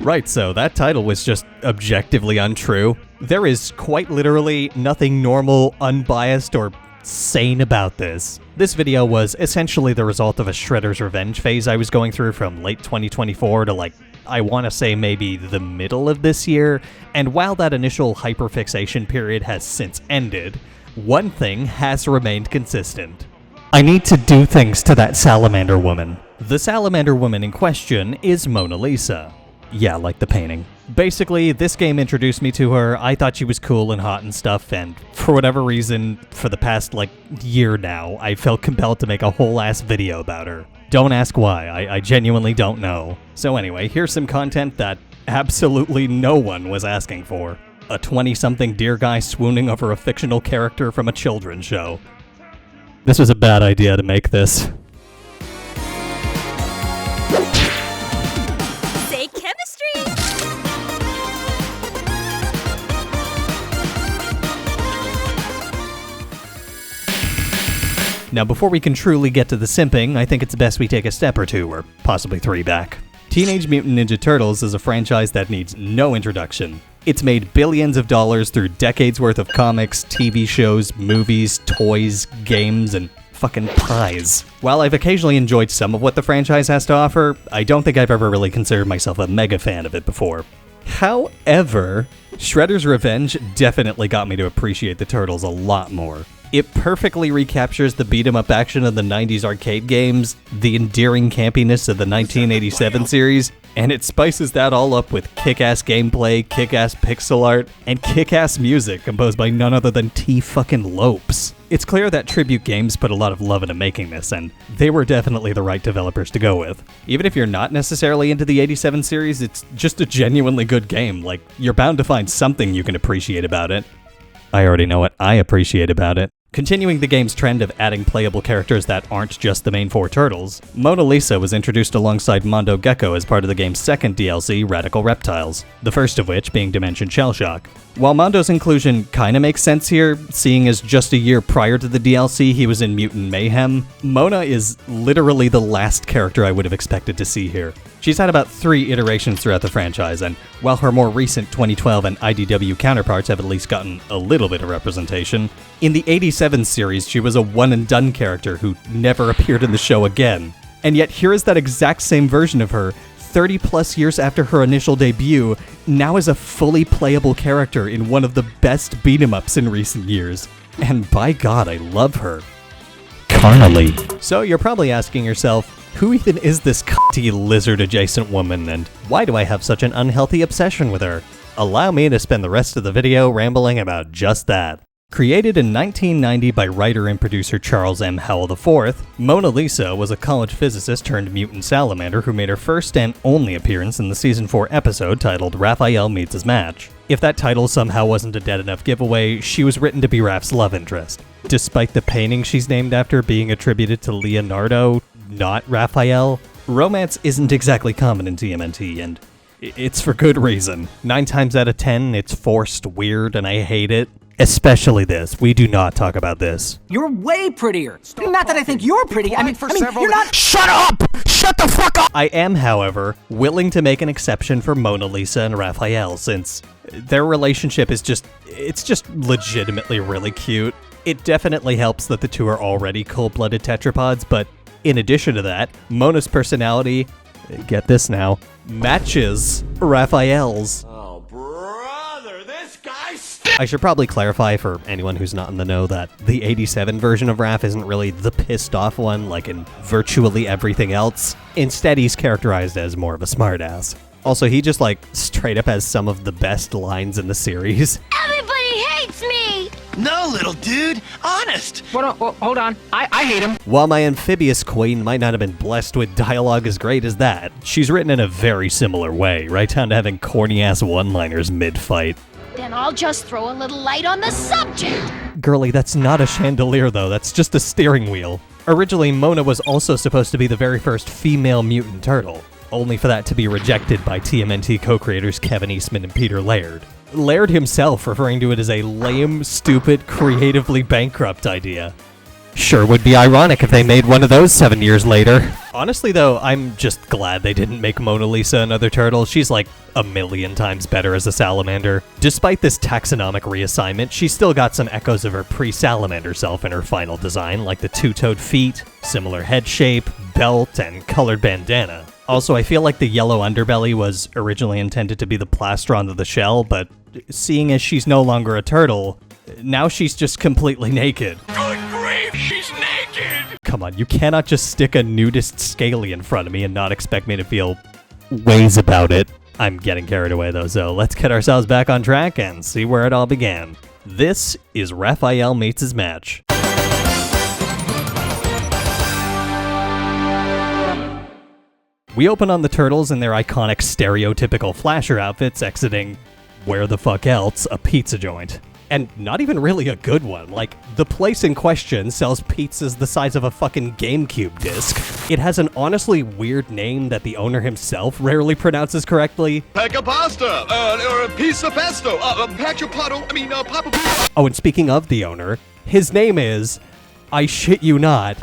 Right, so that title was just objectively untrue. There is quite literally nothing normal, unbiased, or sane about this. This video was essentially the result of a Shredder's Revenge phase I was going through from late 2024 to I want to say maybe the middle of this year, and while that initial hyperfixation period has since ended, one thing has remained consistent. I need to do things to that salamander woman. The salamander woman in question is Mona Lisa. Yeah, like the painting. Basically, this game introduced me to her. I thought she was cool and hot and stuff, and for whatever reason, for the past, year now, I felt compelled to make a whole-ass video about her. Don't ask why, I genuinely don't know. So anyway, here's some content that absolutely no one was asking for. A 20-something deer guy swooning over a fictional character from a children's show. This was a bad idea to make this. Now, before we can truly get to the simping, I think it's best we take a step or two, or possibly three back. Teenage Mutant Ninja Turtles is a franchise that needs no introduction. It's made billions of dollars through decades worth of comics, TV shows, movies, toys, games, and fucking pies. While I've occasionally enjoyed some of what the franchise has to offer, I don't think I've ever really considered myself a mega fan of it before. However, Shredder's Revenge definitely got me to appreciate the Turtles a lot more. It perfectly recaptures the beat-em-up action of the 90s arcade games, the endearing campiness of the 1987 series, and it spices that all up with kick-ass gameplay, kick-ass pixel art, and kick-ass music composed by none other than T-fucking-Lopes. It's clear that Tribute Games put a lot of love into making this, and they were definitely the right developers to go with. Even if you're not necessarily into the 87 series, it's just a genuinely good game. You're bound to find something you can appreciate about it. I already know what I appreciate about it. Continuing the game's trend of adding playable characters that aren't just the main four turtles, Mona Lisa was introduced alongside Mondo Gecko as part of the game's second DLC, Radical Reptiles, the first of which being Dimension Shellshock. While Mondo's inclusion kinda makes sense here, seeing as just a year prior to the DLC he was in Mutant Mayhem, Mona is literally the last character I would have expected to see here. She's had about 3 iterations throughout the franchise, and while her more recent 2012 and IDW counterparts have at least gotten a little bit of representation, in the 87 series she was a one-and-done character who never appeared in the show again. And yet here is that exact same version of her, 30 plus years after her initial debut, now as a fully playable character in one of the best beat-em-ups in recent years. And by God, I love her. Carnally. So you're probably asking yourself, who even is this cunty lizard-adjacent woman, and why do I have such an unhealthy obsession with her? Allow me to spend the rest of the video rambling about just that. Created in 1990 by writer and producer Charles M. Howell IV, Mona Lisa was a college physicist turned mutant salamander who made her first and only appearance in the Season 4 episode titled Raphael Meets His Match. If that title somehow wasn't a dead enough giveaway, she was written to be Raph's love interest. Despite the painting she's named after being attributed to Leonardo, not Raphael, romance isn't exactly common in TMNT, and it's for good reason. 9 times out of 10, it's forced, weird, and I hate it. Especially this. We do not talk about this. You're way prettier. Not that I think you're pretty. I mean, you're not. Shut up! Shut the fuck up! I am, however, willing to make an exception for Mona Lisa and Raphael, since their relationship is just legitimately really cute. It definitely helps that the two are already cold-blooded tetrapods, but in addition to that, Mona's personality, get this now, matches Raphael's. I should probably clarify for anyone who's not in the know that the 87 version of Raph isn't really the pissed off one like in virtually everything else. Instead, he's characterized as more of a smartass. Also, he just straight up has some of the best lines in the series. Everybody hates me! No, little dude, honest! Hold on, I hate him. While my amphibious queen might not have been blessed with dialogue as great as that, she's written in a very similar way, right down to having corny-ass one-liners mid-fight. Then I'll just throw a little light on the subject. Girlie, that's not a chandelier though, that's just a steering wheel. Originally, Mona was also supposed to be the very first female mutant turtle, only for that to be rejected by TMNT co-creators Kevin Eastman and Peter Laird. Laird himself referring to it as a lame, stupid, creatively bankrupt idea. Sure would be ironic if they made one of those 7 years later. Honestly, though, I'm just glad they didn't make Mona Lisa another turtle. She's like a million times better as a salamander. Despite this taxonomic reassignment, she's still got some echoes of her pre-salamander self in her final design, like the two-toed feet, similar head shape, belt, and colored bandana. Also, I feel like the yellow underbelly was originally intended to be the plastron of the shell, but seeing as she's no longer a turtle, now she's just completely naked. Good grief, she's naked! Come on, you cannot just stick a nudist scaly in front of me and not expect me to feel ways about it. I'm getting carried away though, so let's get ourselves back on track and see where it all began. This is Raphael Meets His Match. We open on the turtles in their iconic stereotypical flasher outfits exiting, where the fuck else, a pizza joint. And not even really a good one. Like, the place in question sells pizzas the size of a fucking GameCube disc. It has an honestly weird name that the owner himself rarely pronounces correctly. Pack of pasta, or a piece of pesto, papa. Oh, and speaking of the owner, his name is, I shit you not,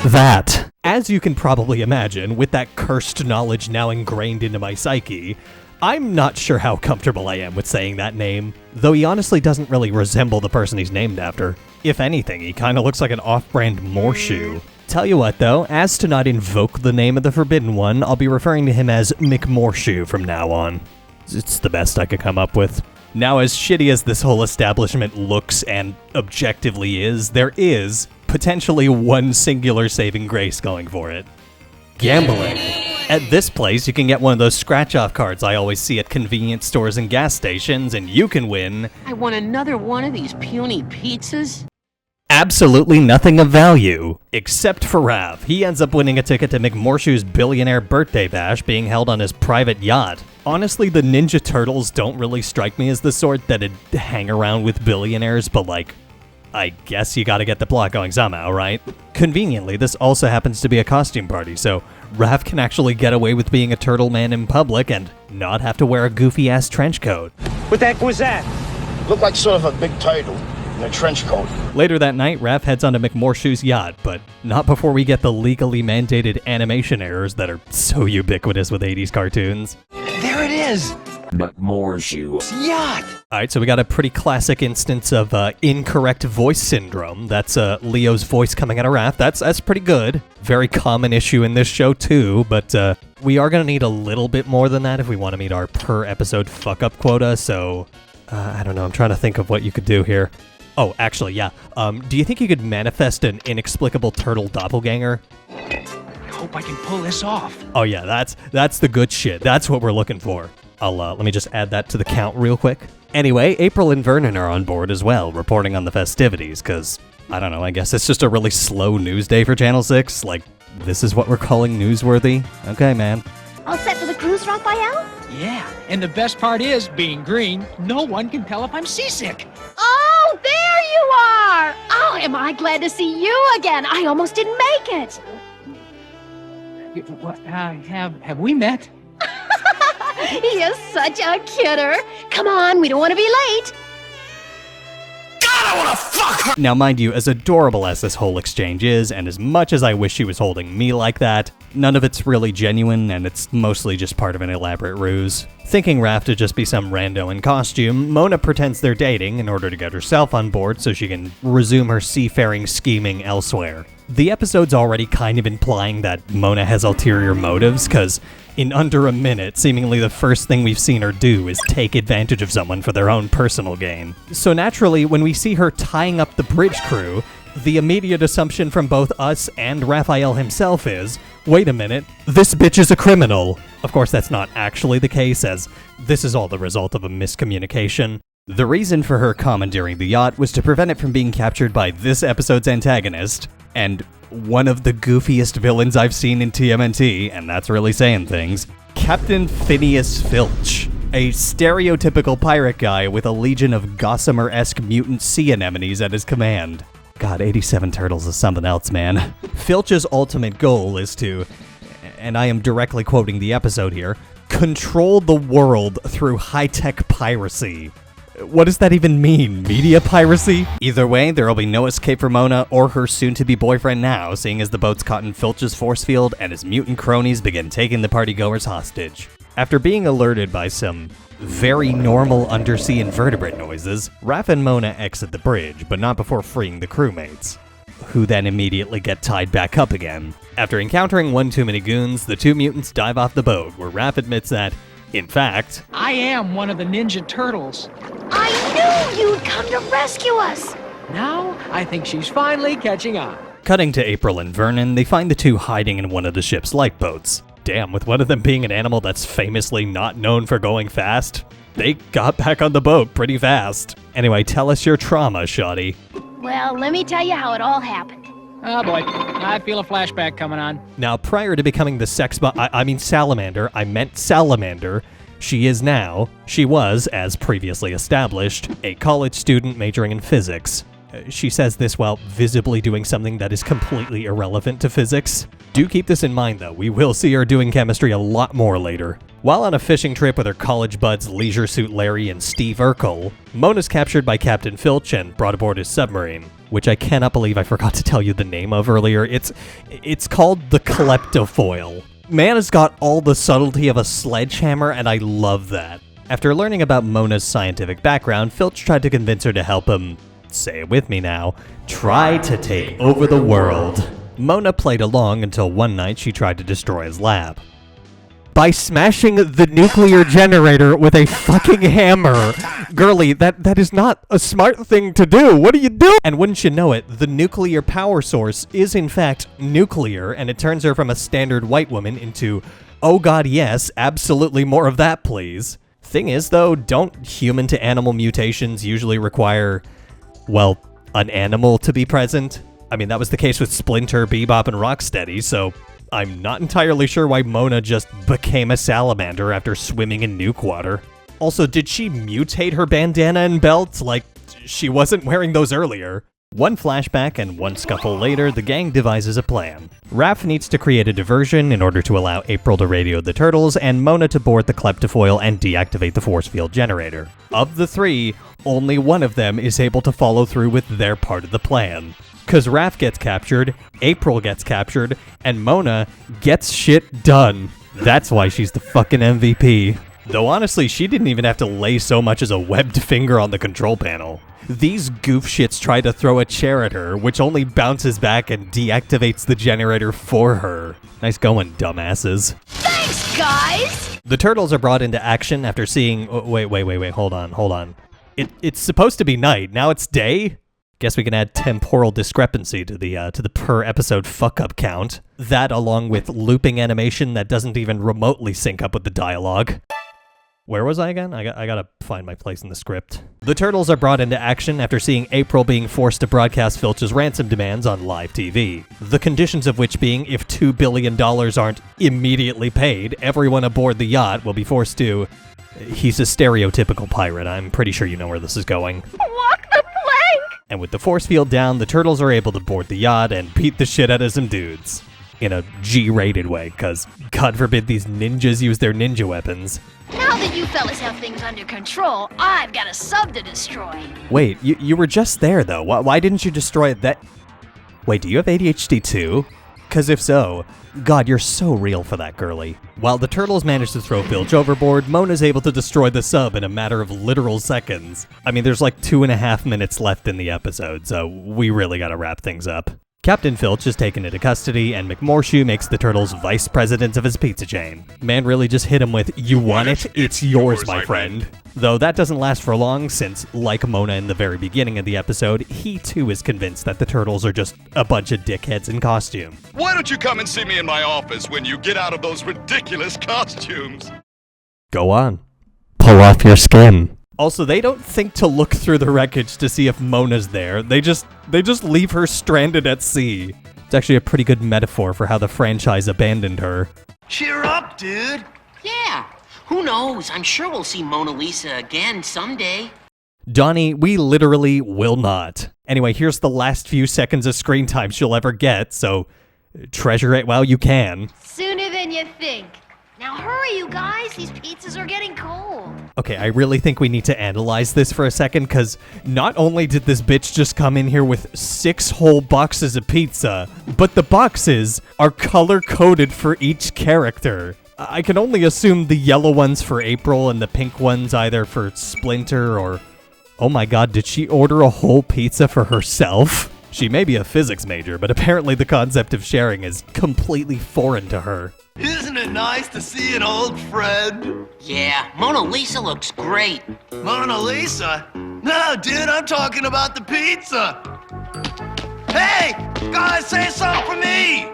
that. As you can probably imagine, with that cursed knowledge now ingrained into my psyche, I'm not sure how comfortable I am with saying that name, though he honestly doesn't really resemble the person he's named after. If anything, he kinda looks like an off-brand Morshoe. Tell you what though, as to not invoke the name of the Forbidden One, I'll be referring to him as McMorshoe from now on. It's the best I could come up with. Now, as shitty as this whole establishment looks and objectively is, there is potentially one singular saving grace going for it. Gambling. At this place, you can get one of those scratch-off cards I always see at convenience stores and gas stations, and you can win I want another one of these puny pizzas. absolutely nothing of value, except for Rav. He ends up winning a ticket to McMorshoe's billionaire birthday bash being held on his private yacht. Honestly, the Ninja Turtles don't really strike me as the sort that'd hang around with billionaires, but like, I guess you gotta get the plot going somehow, right? Conveniently, this also happens to be a costume party, so Raph can actually get away with being a turtle man in public and not have to wear a goofy-ass trench coat. What the heck was that? Looked like sort of a big turtle in a trench coat. Later that night, Raph heads onto McMorshoe's yacht, but not before we get the legally mandated animation errors that are so ubiquitous with 80s cartoons. There it is! McMorshoe's Yacht! Alright, so we got a pretty classic instance of incorrect voice syndrome. That's Leo's voice coming out of Raph. That's pretty good. Very common issue in this show too, but we are going to need a little bit more than that if we want to meet our per episode fuck-up quota, so I don't know, I'm trying to think of what you could do here. Oh, actually, yeah. Do you think you could manifest an inexplicable turtle doppelganger? I hope I can pull this off. Oh yeah, that's the good shit. That's what we're looking for. Let me just add that to the count real quick. Anyway, April and Vernon are on board as well, reporting on the festivities, because, I don't know, I guess it's just a really slow news day for Channel 6. Like, this is what we're calling newsworthy? Okay, man. All set for the cruise, Raphael? Yeah, and the best part is, being green, no one can tell if I'm seasick. Oh, there you are! Oh, am I glad to see you again? I almost didn't make it. Have we met? You're such a kidder. Come on, we don't want to be late. God, I wanna fuck her! Now, mind you, as adorable as this whole exchange is, and as much as I wish she was holding me like that, none of it's really genuine, and it's mostly just part of an elaborate ruse. Thinking Raph to just be some rando in costume, Mona pretends they're dating in order to get herself on board so she can resume her seafaring scheming elsewhere. The episode's already kind of implying that Mona has ulterior motives, because in under a minute, seemingly the first thing we've seen her do is take advantage of someone for their own personal gain. So naturally, when we see her tying up the bridge crew, the immediate assumption from both us and Raphael himself is, wait a minute, this bitch is a criminal. Of course, that's not actually the case, as this is all the result of a miscommunication. The reason for her commandeering the yacht was to prevent it from being captured by this episode's antagonist, and one of the goofiest villains I've seen in TMNT, and that's really saying things, Captain Phineas Filch, a stereotypical pirate guy with a legion of Gossamer-esque mutant sea anemones at his command. God, 87 Turtles is something else, man. Filch's ultimate goal is to, and I am directly quoting the episode here, control the world through high-tech piracy. What does that even mean? Media piracy? Either way, there will be no escape for Mona or her soon-to-be boyfriend now, seeing as the boat's caught in Filch's force field and his mutant cronies begin taking the partygoers hostage. After being alerted by some very normal undersea invertebrate noises, Raph and Mona exit the bridge, but not before freeing the crewmates, who then immediately get tied back up again. After encountering one too many goons, the two mutants dive off the boat, where Raph admits that, in fact, I am one of the Ninja Turtles. I knew you'd come to rescue us! Now, I think she's finally catching on. Cutting to April and Vernon, they find the two hiding in one of the ship's lifeboats. Damn, with one of them being an animal that's famously not known for going fast, they got back on the boat pretty fast. Anyway, tell us your trauma, Shawty. Well, let me tell you how it all happened. Oh boy, I feel a flashback coming on. Now, prior to becoming the salamander, I meant salamander, she was, as previously established, a college student majoring in physics. She says this while visibly doing something that is completely irrelevant to physics. Do keep this in mind though, we will see her doing chemistry a lot more later. While on a fishing trip with her college buds Leisure Suit Larry and Steve Urkel, Mona's captured by Captain Filch and brought aboard his submarine, which I cannot believe I forgot to tell you the name of earlier. It's called the Kleptofoil. Man has got all the subtlety of a sledgehammer, and I love that. After learning about Mona's scientific background, Filch tried to convince her to help him, say it with me now, try to take over the world. Mona played along until one night she tried to destroy his lab. By smashing the nuclear generator with a fucking hammer. Girly, that is not a smart thing to do. What are you doing? And wouldn't you know it, the nuclear power source is in fact nuclear, and it turns her from a standard white woman into, oh god yes, absolutely more of that please. Thing is though, don't human to animal mutations usually require, well, an animal to be present? I mean, that was the case with Splinter, Bebop, and Rocksteady, so I'm not entirely sure why Mona just became a salamander after swimming in nuke water. Also, did she mutate her bandana and belt? Like, she wasn't wearing those earlier. One flashback and one scuffle later, the gang devises a plan. Raph needs to create a diversion in order to allow April to radio the turtles and Mona to board the Kleptofoil and deactivate the force field generator. Of the three, only one of them is able to follow through with their part of the plan. Cause Raph gets captured, April gets captured, and Mona gets shit done. That's why she's the fucking MVP. Though honestly, she didn't even have to lay so much as a webbed finger on the control panel. These goof shits try to throw a chair at her, which only bounces back and deactivates the generator for her. Nice going, dumbasses. Thanks, guys! The turtles are brought into action after seeing... Wait, hold on. It's supposed to be night, now it's day? Guess we can add temporal discrepancy to the per episode fuck-up count. That along with looping animation that doesn't even remotely sync up with the dialogue. Where was I again? I gotta find my place in the script. The turtles are brought into action after seeing April being forced to broadcast Filch's ransom demands on live TV. The conditions of which being if $2 billion aren't immediately paid, everyone aboard the yacht will be forced to... He's a stereotypical pirate, I'm pretty sure you know where this is going. Walk the plank! And with the force field down, the turtles are able to board the yacht and beat the shit out of some dudes. In a G-rated way, cause God forbid these ninjas use their ninja weapons. Now that you fellas have things under control, I've got a sub to destroy. Wait, you were just there though. Why didn't you destroy that? Wait, do you have ADHD too? Cause if so, God, you're so real for that, girly. While the turtles manage to throw Filch overboard, Mona's able to destroy the sub in a matter of literal seconds. I mean, there's like 2.5 minutes left in the episode, so we really gotta wrap things up. Captain Filch is taken into custody, and McMorshoe makes the turtles vice presidents of his pizza chain. Man really just hit him with, you want it? It's yours, my friend. Though that doesn't last for long, since, like Mona in the very beginning of the episode, he too is convinced that the turtles are just a bunch of dickheads in costume. Why don't you come and see me in my office when you get out of those ridiculous costumes? Go on. Pull off your skin. Also, they don't think to look through the wreckage to see if Mona's there. They just leave her stranded at sea. It's actually a pretty good metaphor for how the franchise abandoned her. Cheer up, dude. Yeah. Who knows? I'm sure we'll see Mona Lisa again someday. Donnie, we literally will not. Anyway, here's the last few seconds of screen time she'll ever get, so treasure it while you can. Sooner than you think. Now hurry, you guys. These pizzas are getting cold. Okay, I really think we need to analyze this for a second, because not only did this bitch just come in here with 6 whole boxes of pizza, but the boxes are color-coded for each character. I can only assume the yellow ones for April and the pink ones either for Splinter or... Oh my god, did she order a whole pizza for herself? She may be a physics major, but apparently the concept of sharing is completely foreign to her. Isn't it nice to see an old friend? Yeah, Mona Lisa looks great. Mona Lisa? No, dude, I'm talking about the pizza. Hey, guys, say something for me.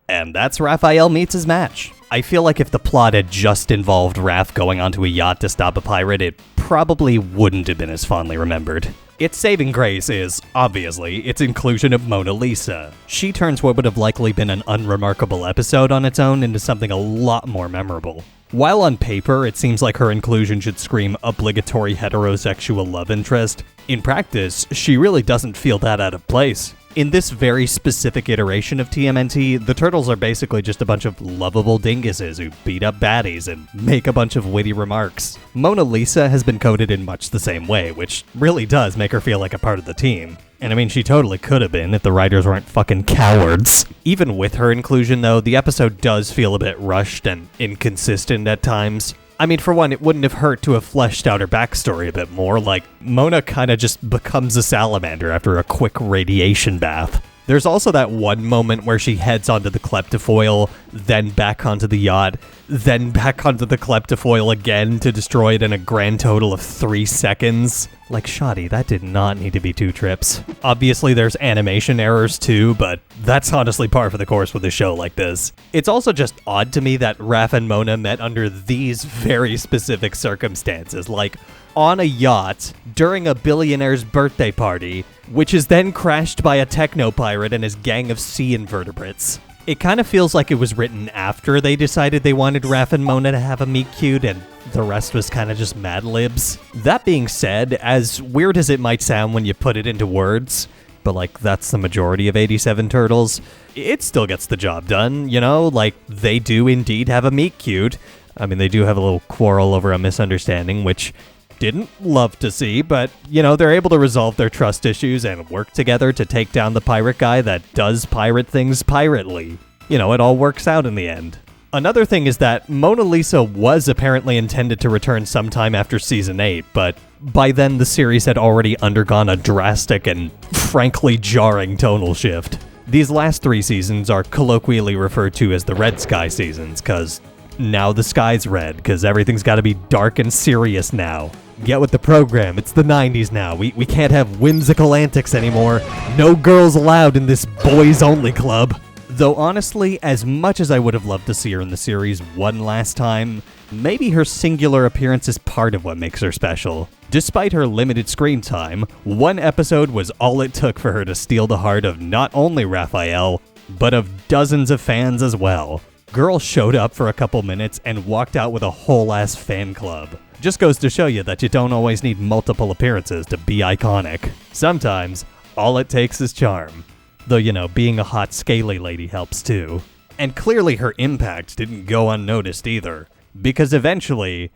And that's Raphael meets his match. I feel like if the plot had just involved Raph going onto a yacht to stop a pirate, it probably wouldn't have been as fondly remembered. Its saving grace is, obviously, its inclusion of Mona Lisa. She turns what would have likely been an unremarkable episode on its own into something a lot more memorable. While on paper, it seems like her inclusion should scream obligatory heterosexual love interest, in practice, she really doesn't feel that out of place. In this very specific iteration of TMNT, the turtles are basically just a bunch of lovable dinguses who beat up baddies and make a bunch of witty remarks. Mona Lisa has been coded in much the same way, which really does make her feel like a part of the team. And I mean, she totally could have been if the writers weren't fucking cowards. Even with her inclusion, though, the episode does feel a bit rushed and inconsistent at times. I mean, for one, it wouldn't have hurt to have fleshed out her backstory a bit more, like, Mona kinda just becomes a salamander after a quick radiation bath. There's also that one moment where she heads onto the kleptofoil, then back onto the yacht, then back onto the kleptofoil again to destroy it in a grand total of 3 seconds. Like, shoddy, that did not need to be 2 trips. Obviously, there's animation errors too, but that's honestly par for the course with a show like this. It's also just odd to me that Raph and Mona met under these very specific circumstances, like on a yacht during a billionaire's birthday party, which is then crashed by a techno-pirate and his gang of sea invertebrates. It kind of feels like it was written after they decided they wanted Raph and Mona to have a meet-cute, and the rest was kind of just Mad Libs. That being said, as weird as it might sound when you put it into words, but like that's the majority of 87 Turtles, it still gets the job done, you know? Like, they do indeed have a meet-cute. I mean, they do have a little quarrel over a misunderstanding, which didn't love to see, but, you know, they're able to resolve their trust issues and work together to take down the pirate guy that does pirate things pirately. You know, it all works out in the end. Another thing is that Mona Lisa was apparently intended to return sometime after Season 8, but by then the series had already undergone a drastic and frankly jarring tonal shift. These last 3 seasons are colloquially referred to as the Red Sky seasons, cause now the sky's red, cause everything's gotta be dark and serious now. Get with the program, it's the 90s now, we can't have whimsical antics anymore, no girls allowed in this boys-only club. Though honestly, as much as I would have loved to see her in the series one last time, maybe her singular appearance is part of what makes her special. Despite her limited screen time, one episode was all it took for her to steal the heart of not only Raphael, but of dozens of fans as well. Girl showed up for a couple minutes and walked out with a whole-ass fan club. Just goes to show you that you don't always need multiple appearances to be iconic. Sometimes, all it takes is charm. Though, you know, being a hot, scaly lady helps too. And clearly her impact didn't go unnoticed either, because eventually,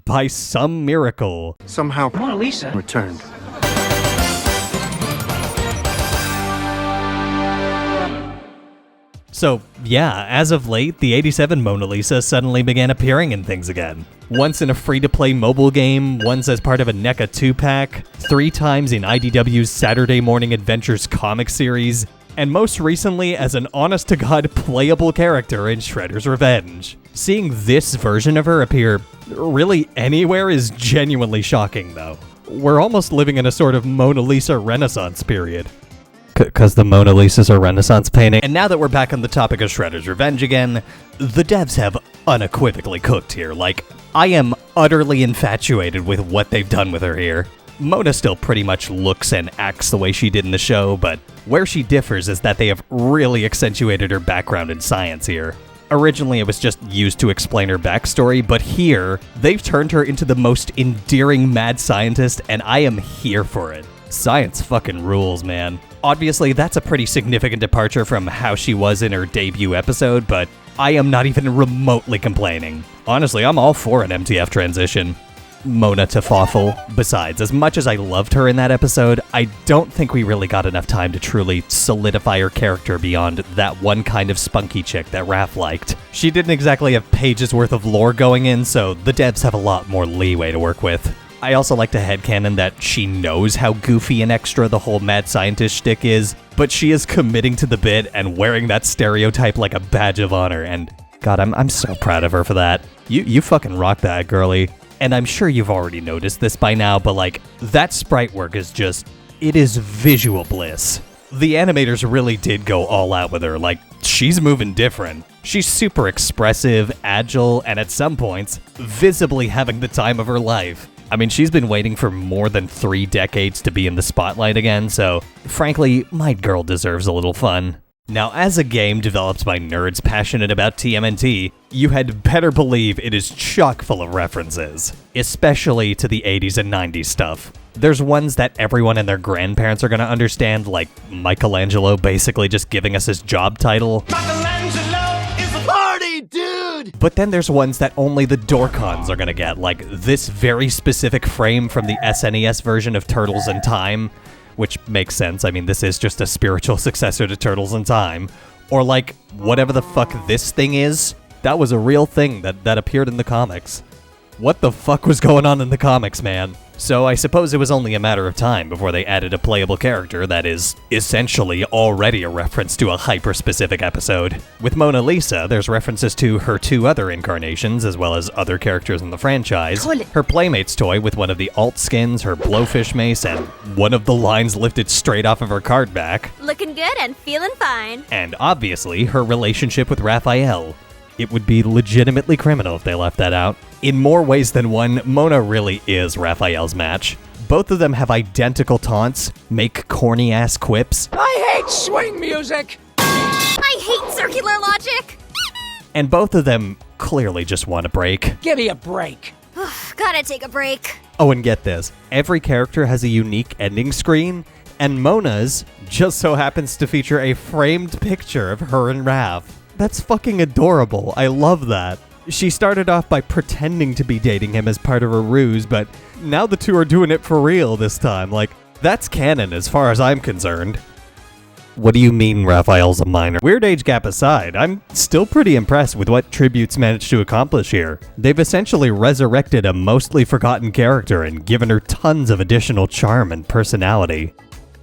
by some miracle, Somehow, Mona Lisa Returned. So, yeah, as of late, the 87 Mona Lisa suddenly began appearing in things again. Once in a free-to-play mobile game, once as part of a NECA 2-pack, 3 times in IDW's Saturday Morning Adventures comic series, and most recently as an honest-to-God playable character in Shredder's Revenge. Seeing this version of her appear really anywhere is genuinely shocking, though. We're almost living in a sort of Mona Lisa Renaissance period. Because the Mona Lisa's a Renaissance painting. And now that we're back on the topic of Shredder's Revenge again, the devs have unequivocally cooked here. Like, I am utterly infatuated with what they've done with her here. Mona still pretty much looks and acts the way she did in the show, but where she differs is that they have really accentuated her background in science here. Originally, it was just used to explain her backstory, but here, they've turned her into the most endearing mad scientist, and I am here for it. Science fucking rules, man. Obviously, that's a pretty significant departure from how she was in her debut episode, but I am not even remotely complaining. Honestly, I'm all for an MTF transition. Mona to Fawful. Besides, as much as I loved her in that episode, I don't think we really got enough time to truly solidify her character beyond that one kind of spunky chick that Raph liked. She didn't exactly have pages worth of lore going in, so the devs have a lot more leeway to work with. I also like to headcanon that she knows how goofy and extra the whole mad scientist shtick is, but she is committing to the bit and wearing that stereotype like a badge of honor, and God, I'm so proud of her for that. You fucking rock that, girly. And I'm sure you've already noticed this by now, but like, that sprite work is just, it is visual bliss. The animators really did go all out with her, like, she's moving different. She's super expressive, agile, and at some points, visibly having the time of her life. I mean, she's been waiting for more than 3 decades to be in the spotlight again, so frankly, my girl deserves a little fun. Now, as a game developed by nerds passionate about TMNT, you had better believe it is chock full of references, especially to the 80s and 90s stuff. There's ones that everyone and their grandparents are gonna understand, like Michelangelo basically just giving us his job title. Michelangelo is a party, dude! But then there's ones that only the Dorkons are gonna get, like this very specific frame from the SNES version of Turtles in Time, which makes sense. I mean, this is just a spiritual successor to Turtles in Time. Or like, whatever the fuck this thing is, that was a real thing that appeared in the comics. What the fuck was going on in the comics, man? So I suppose it was only a matter of time before they added a playable character that is essentially already a reference to a hyper-specific episode. With Mona Lisa, there's references to her 2 other incarnations, as well as other characters in the franchise, her Playmates toy with one of the alt skins, her blowfish mace, and one of the lines lifted straight off of her card back. Looking good and feeling fine. And obviously, her relationship with Raphael. It would be legitimately criminal if they left that out. In more ways than one, Mona really is Raphael's match. Both of them have identical taunts, make corny-ass quips. I hate swing music! I hate circular logic! And both of them clearly just want a break. Give me a break. Gotta take a break. Oh, and get this. Every character has a unique ending screen, and Mona's just so happens to feature a framed picture of her and Raph. That's fucking adorable. I love that. She started off by pretending to be dating him as part of a ruse, but now the two are doing it for real this time. Like, that's canon as far as I'm concerned. What do you mean Raphael's a minor? Weird age gap aside, I'm still pretty impressed with what Tributes managed to accomplish here. They've essentially resurrected a mostly forgotten character and given her tons of additional charm and personality.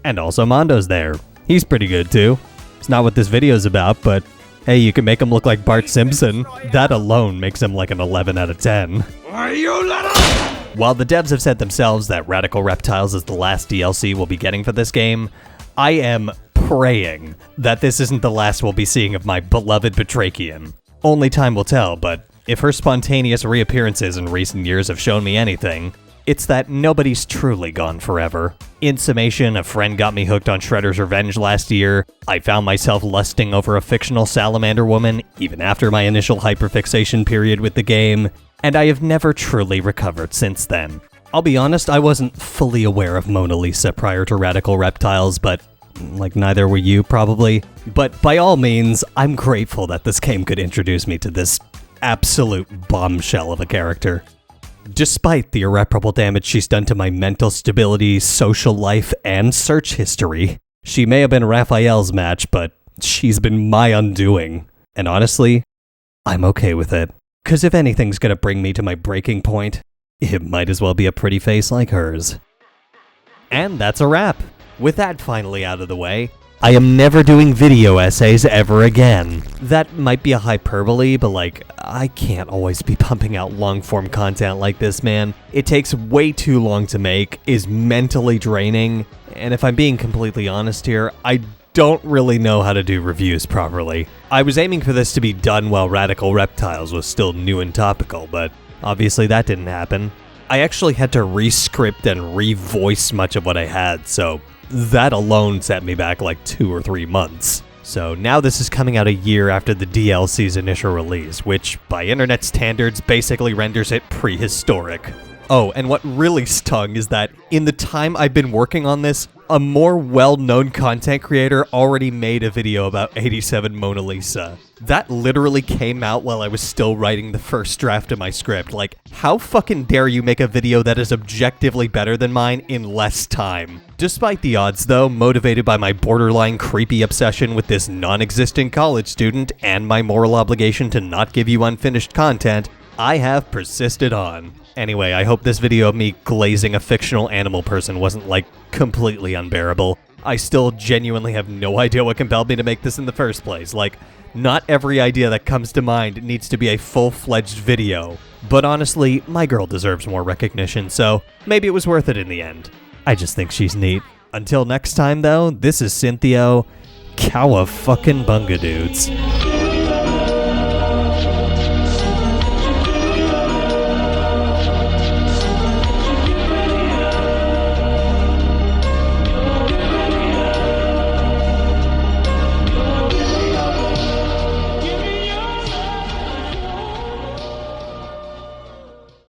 And also Mondo's there. He's pretty good too. It's not what this video's about, but hey, you can make him look like Bart Simpson. That alone makes him like an 11 out of 10. Are you little? While the devs have said themselves that Radical Reptiles is the last DLC we'll be getting for this game, I am praying that this isn't the last we'll be seeing of my beloved Batrachian. Only time will tell, but if her spontaneous reappearances in recent years have shown me anything, it's that nobody's truly gone forever. In summation, a friend got me hooked on Shredder's Revenge last year, I found myself lusting over a fictional salamander woman even after my initial hyperfixation period with the game, and I have never truly recovered since then. I'll be honest, I wasn't fully aware of Mona Lisa prior to Radical Reptiles, but like neither were you probably. But by all means, I'm grateful that this game could introduce me to this absolute bombshell of a character. Despite the irreparable damage she's done to my mental stability, social life, and search history, she may have been Raphael's match, but she's been my undoing. And honestly, I'm okay with it. 'Cause if anything's gonna bring me to my breaking point, it might as well be a pretty face like hers. And that's a wrap. With that finally out of the way, I am never doing video essays ever again. That might be a hyperbole, but like, I can't always be pumping out long-form content like this, man. It takes way too long to make, is mentally draining, and if I'm being completely honest here, I don't really know how to do reviews properly. I was aiming for this to be done while Radical Reptiles was still new and topical, but obviously that didn't happen. I actually had to re-script and re-voice much of what I had, so that alone set me back like 2 or 3 months. So now this is coming out a year after the DLC's initial release, which by internet standards basically renders it prehistoric. Oh, and what really stung is that in the time I've been working on this, a more well-known content creator already made a video about 87 Mona Lisa. That literally came out while I was still writing the first draft of my script. Like, how fucking dare you make a video that is objectively better than mine in less time? Despite the odds though, motivated by my borderline creepy obsession with this non-existent college student and my moral obligation to not give you unfinished content, I have persisted on. Anyway, I hope this video of me glazing a fictional animal person wasn't, like, completely unbearable. I still genuinely have no idea what compelled me to make this in the first place. Like, not every idea that comes to mind needs to be a full-fledged video. But honestly, my girl deserves more recognition, so maybe it was worth it in the end. I just think she's neat. Until next time, though, this is Synthio. Cowabunga dudes.